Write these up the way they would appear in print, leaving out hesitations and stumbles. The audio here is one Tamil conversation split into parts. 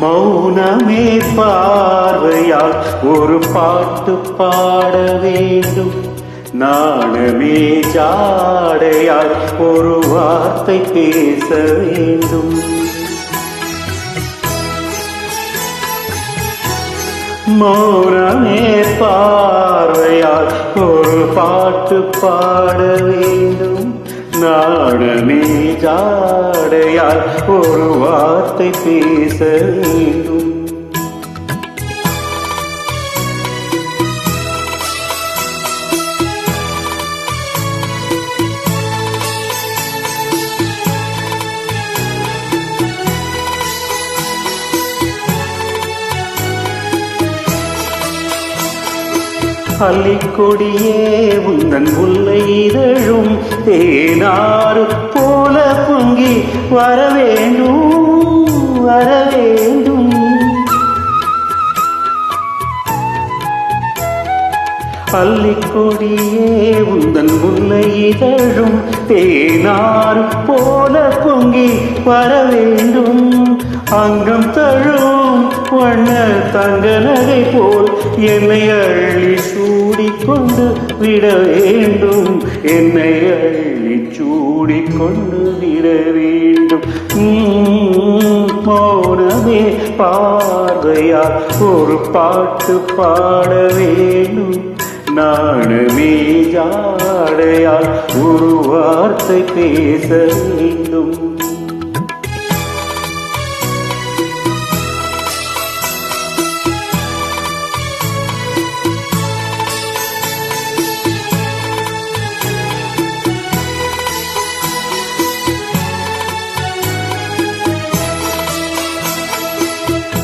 மௌனமே பார்வையால் ஒரு பாட்டு பாட வேண்டும். நாணமே ஜாடையால் ஒரு வார்த்தை பேச வேண்டும். மௌனமே பார்வையால் ஒரு பாட்டு பாட வேண்டும். நாணமே ஜாடையால் ஒரு வார்த்தை பேச வேண்டும். அள்ளிக்கொடியே உந்தன் முல்லை இதழும் தேனாறு போல பொங்கி வரவேண்டும் வரவேண்டும். அள்ளிக்கொடியே உந்தன் முல்லை இதழும் தேனாறு போல பொங்கி வரவேண்டும். அங்கம் தழும் வண்ண தங்க நகை போல் என்னை அள்ளி சூடிக்கொண்டு விட வேண்டும். என்னை அள்ளி சூடிக்கொண்டு விட வேண்டும். மௌனமே பார்வையால் ஒரு பாட்டு பாட வேண்டும். நாணமே ஜாடையால் ஒரு வார்த்தை பேச வேண்டும்.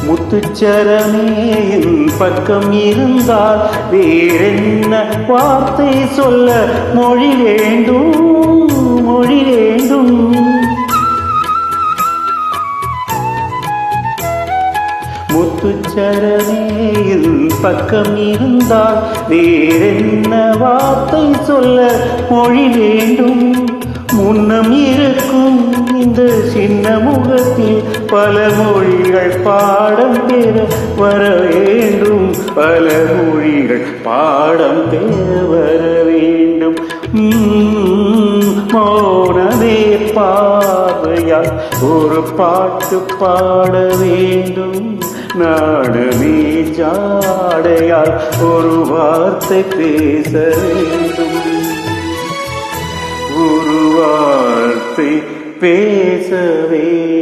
முத்துச்சரமே என் பக்கம் இருந்தால் வேறென்ன வார்த்தை சொல்ல மொழி வேண்டும் மொழி வேண்டும். முத்துச்சரமே என் பக்கம் இருந்தால் வேறென்ன வார்த்தை சொல்ல மொழி வேண்டும். முன்னம் இருக்கும் இந்த சின்ன முகத்தில் பல மொழிகள் பாடம் பெற வர வேண்டும். பல மொழிகள் பாடம் பெற வர வேண்டும். மௌனமே பார்வையால் ஒரு பாட்டு பாட வேண்டும். நாணமே ஜாடையால் ஒரு வார்த்தை பேச வேண்டும். ஒரு வார்த்தை பேசவே